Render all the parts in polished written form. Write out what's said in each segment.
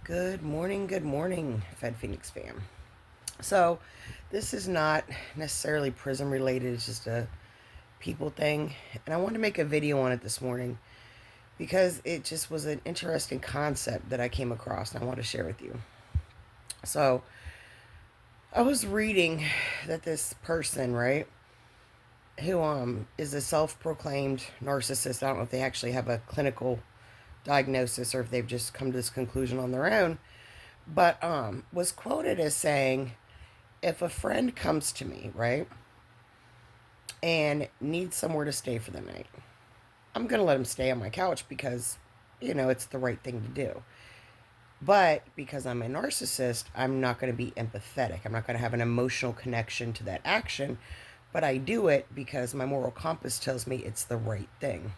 Good morning, FedPhoenix fam. So, this is not necessarily prison related, it's just a people thing. And I wanted to make a video on it this morning because it just was an interesting concept that I came across and I want to share with you. So, I was reading that this person, right, who is a self-proclaimed narcissist. I don't know if they actually have a clinical diagnosis or if they've just come to this conclusion on their own, but was quoted as saying, if a friend comes to me, right, and needs somewhere to stay for the night, I'm going to let them stay on my couch because, it's the right thing to do. But because I'm a narcissist, I'm not going to be empathetic. I'm not going to have an emotional connection to that action, but I do it because my moral compass tells me it's the right thing.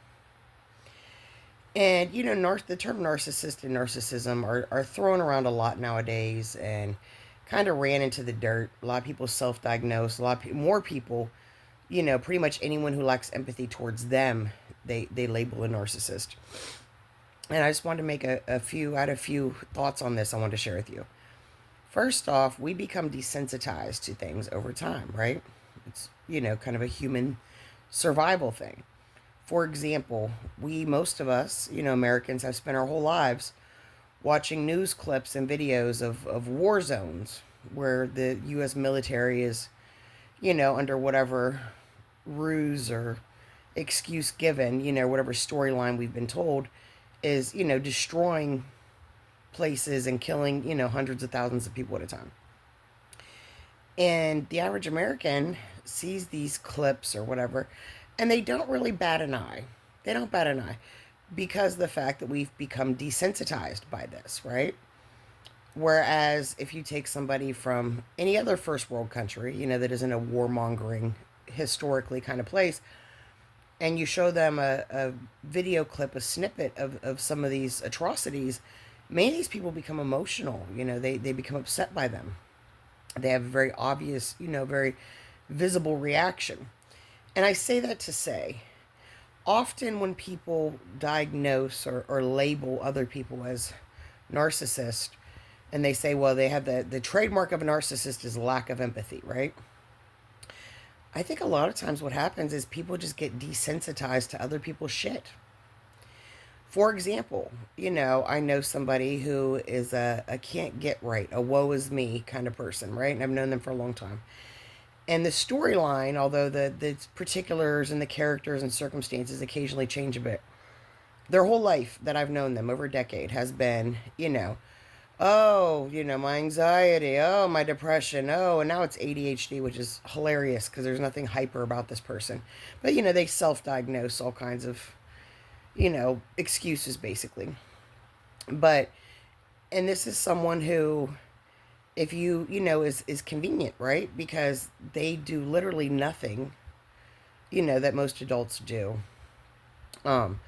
And, the term narcissist and narcissism are thrown around a lot nowadays and kind of ran into the dirt. A lot of people self-diagnose. A lot of more people, pretty much anyone who lacks empathy towards them, they label a narcissist. And I just wanted to make a few thoughts on this I wanted to share with you. First off, we become desensitized to things over time, right? It's, kind of a human survival thing. For example, most of us, Americans, have spent our whole lives watching news clips and videos of war zones where the U.S. military is, under whatever ruse or excuse given, whatever storyline we've been told, is, destroying places and killing, hundreds of thousands of people at a time. And the average American sees these clips or whatever, and they don't really bat an eye. They don't bat an eye because of the fact that we've become desensitized by this, right? Whereas if you take somebody from any other first world country, that isn't a warmongering, historically kind of place, and you show them a video clip, a snippet of some of these atrocities, many of these people become emotional. They become upset by them. They have a very obvious, very visible reaction. And I say that to say, often when people diagnose or label other people as narcissist, and they say, well, they have the trademark of a narcissist is lack of empathy, right? I think a lot of times what happens is people just get desensitized to other people's shit. For example, I know somebody who is a can't get right, a woe is me kind of person, right? And I've known them for a long time. And the storyline, although the particulars and the characters and circumstances occasionally change a bit, their whole life that I've known them, over a decade, has been, oh, my anxiety, oh, my depression, oh, and now it's ADHD, which is hilarious because there's nothing hyper about this person. But, they self-diagnose all kinds of, excuses, basically. But, and this is someone who, if is convenient, right? Because they do literally nothing, that most adults do. Don't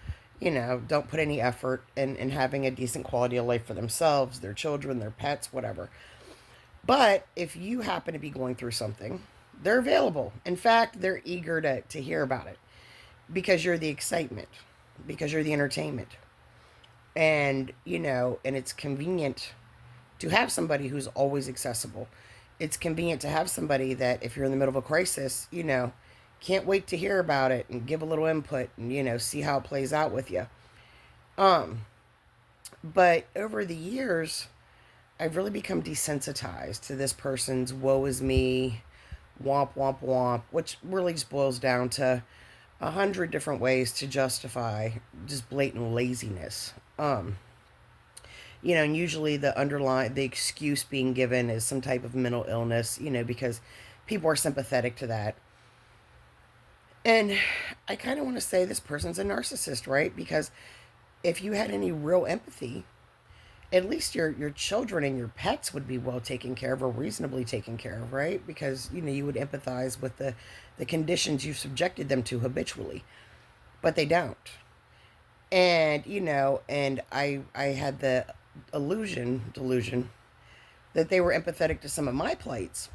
put any effort in having a decent quality of life for themselves, their children, their pets, whatever. But if you happen to be going through something, they're available. In fact, they're eager to hear about it because you're the excitement, because you're the entertainment. And, and it's convenient to have somebody who's always accessible. It's convenient to have somebody that if you're in the middle of a crisis, can't wait to hear about it and give a little input and, see how it plays out with you. But over the years, I've really become desensitized to this person's woe is me, womp, womp, womp, which really just boils down to 100 different ways to justify just blatant laziness. And usually the excuse being given is some type of mental illness, because people are sympathetic to that. And I kind of want to say this person's a narcissist, right? Because if you had any real empathy, at least your children and your pets would be well taken care of or reasonably taken care of, right? Because, you would empathize with the conditions you've subjected them to habitually. But they don't. And, and I had the delusion that they were empathetic to some of my plights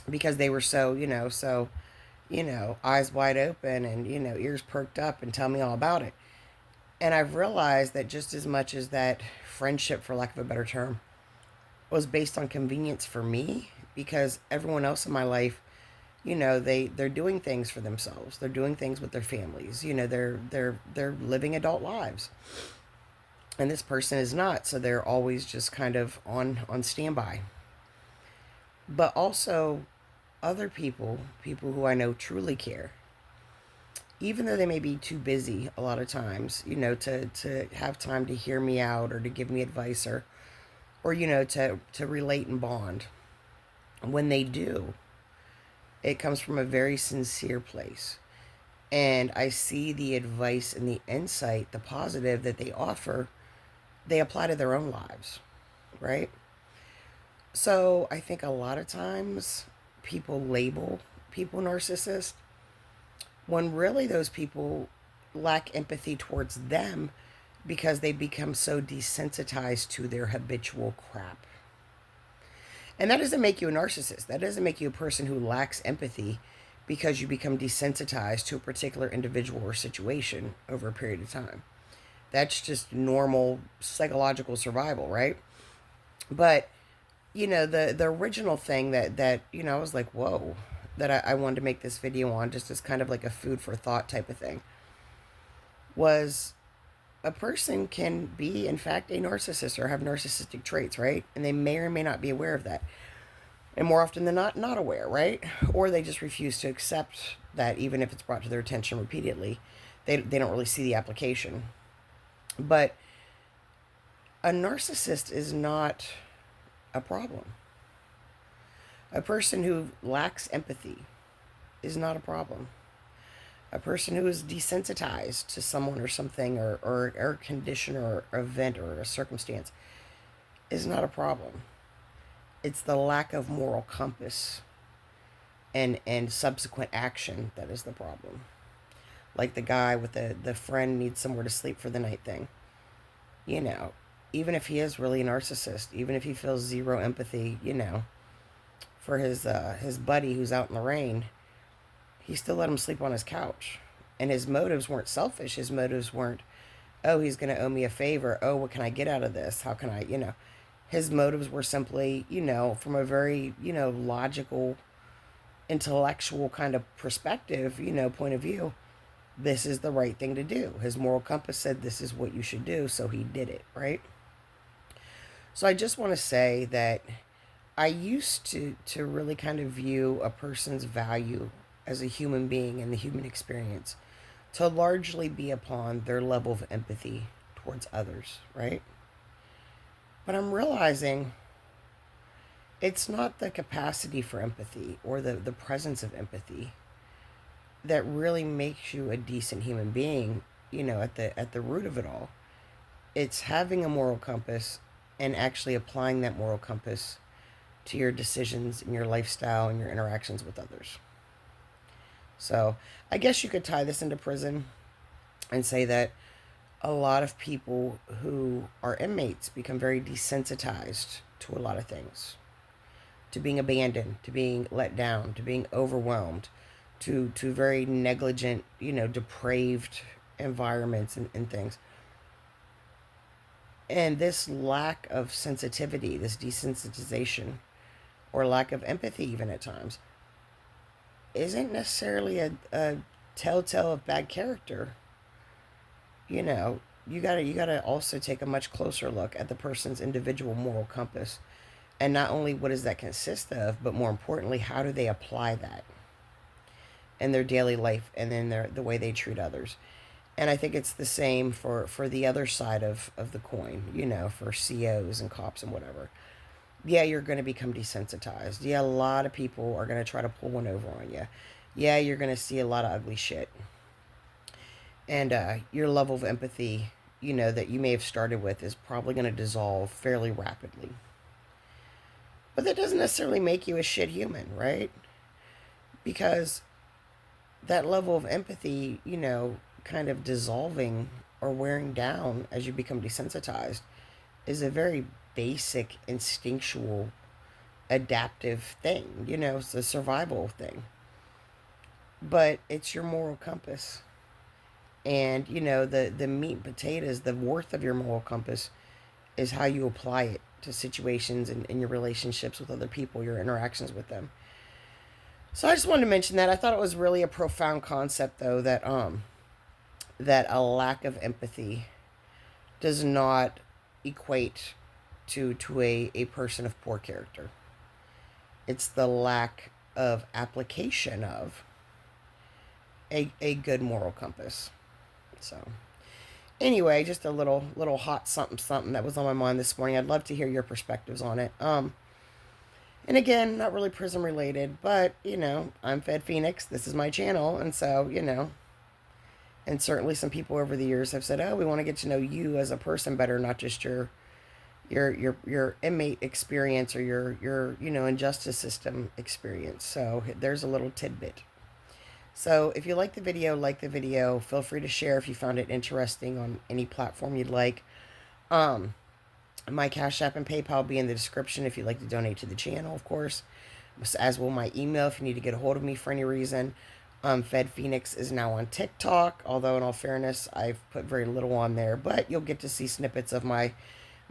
because they were so eyes wide open and ears perked up and tell me all about it. And I've realized that just as much as that friendship, for lack of a better term, was based on convenience for me, because everyone else in my life, they're doing things for themselves. They're doing things with their families. They're living adult lives. And this person is not, so they're always just kind of on standby. But also other people who I know truly care, even though they may be too busy a lot of times, to have time to hear me out or to give me advice or to relate and bond. When they do, it comes from a very sincere place. And I see the advice and the insight, the positive that they offer, they apply to their own lives, right? So I think a lot of times people label people narcissists when really those people lack empathy towards them because they become so desensitized to their habitual crap. And that doesn't make you a narcissist. That doesn't make you a person who lacks empathy because you become desensitized to a particular individual or situation over a period of time. That's just normal psychological survival, right? But the original thing that I was like, whoa, that I wanted to make this video on, just as kind of like a food for thought type of thing, was a person can be, in fact, a narcissist or have narcissistic traits, right? And they may or may not be aware of that. And more often than not aware, right? Or they just refuse to accept that, even if it's brought to their attention repeatedly. They don't really see the application. But a narcissist is not a problem. A person who lacks empathy is not a problem. A person who is desensitized to someone or something or a condition or event or a circumstance is not a problem. It's the lack of moral compass and subsequent action that is the problem. Like the guy with the friend needs somewhere to sleep for the night thing. Even if he is really a narcissist, even if he feels zero empathy, for his buddy who's out in the rain, he still let him sleep on his couch. And his motives weren't selfish. His motives weren't, oh, he's going to owe me a favor. Oh, what can I get out of this? How can I. His motives were simply, from a very, logical, intellectual kind of perspective, point of view. This is the right thing to do. His moral compass said this is what you should do, so he did it, right? So I just want to say that I used to really kind of view a person's value as a human being in the human experience to largely be upon their level of empathy towards others, right? But I'm realizing it's not the capacity for empathy or the presence of empathy that really makes you a decent human being, at the root of it all. It's having a moral compass and actually applying that moral compass to your decisions and your lifestyle and your interactions with others. So I guess you could tie this into prison and say that a lot of people who are inmates become very desensitized to a lot of things, to being abandoned, to being let down, to being overwhelmed, to very negligent, depraved environments and things. And this lack of sensitivity, this desensitization, or lack of empathy even at times, isn't necessarily a telltale of bad character. You gotta also take a much closer look at the person's individual moral compass. And not only what does that consist of, but more importantly, how do they apply that in their daily life and in the way they treat others. And I think it's the same for the other side of the coin, for COs and cops and whatever. Yeah, you're going to become desensitized. Yeah, a lot of people are going to try to pull one over on you. Yeah, you're going to see a lot of ugly shit. And your level of empathy, that you may have started with is probably going to dissolve fairly rapidly. But that doesn't necessarily make you a shit human, right? Because that level of empathy, kind of dissolving or wearing down as you become desensitized is a very basic, instinctual, adaptive thing. It's a survival thing. But it's your moral compass. And, the meat and potatoes, the worth of your moral compass is how you apply it to situations and in your relationships with other people, your interactions with them. So I just wanted to mention that. I thought it was really a profound concept, though, that a lack of empathy does not equate to a person of poor character. It's the lack of application of a good moral compass. So anyway, just a little hot something that was on my mind this morning. I'd love to hear your perspectives on it. And again, not really prison related, but I'm FedPhoenix. This is my channel, and so and certainly some people over the years have said, "Oh, we want to get to know you as a person better, not just your inmate experience or your injustice system experience." So there's a little tidbit. So if you like the video, feel free to share if you found it interesting on any platform you'd like. My Cash App and PayPal will be in the description if you'd like to donate to the channel, of course. As will my email if you need to get a hold of me for any reason. FedPhoenix is now on TikTok, although in all fairness, I've put very little on there. But you'll get to see snippets of my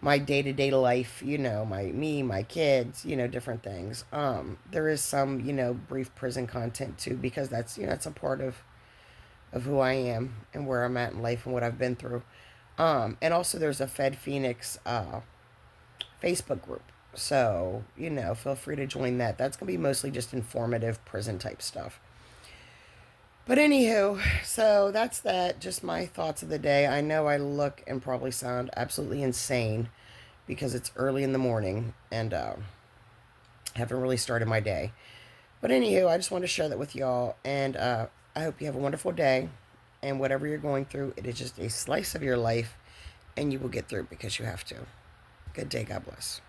day-to-day life, my kids, different things. There is some, brief prison content too, because that's a part of who I am and where I'm at in life and what I've been through. And also there's a FedPhoenix Facebook group. So, feel free to join that. That's going to be mostly just informative prison type stuff. But anywho, so that's that. Just my thoughts of the day. I know I look and probably sound absolutely insane because it's early in the morning and haven't really started my day. But anywho, I just wanted to share that with y'all. And I hope you have a wonderful day. And whatever you're going through, it is just a slice of your life. And you will get through it because you have to. Good day. God bless.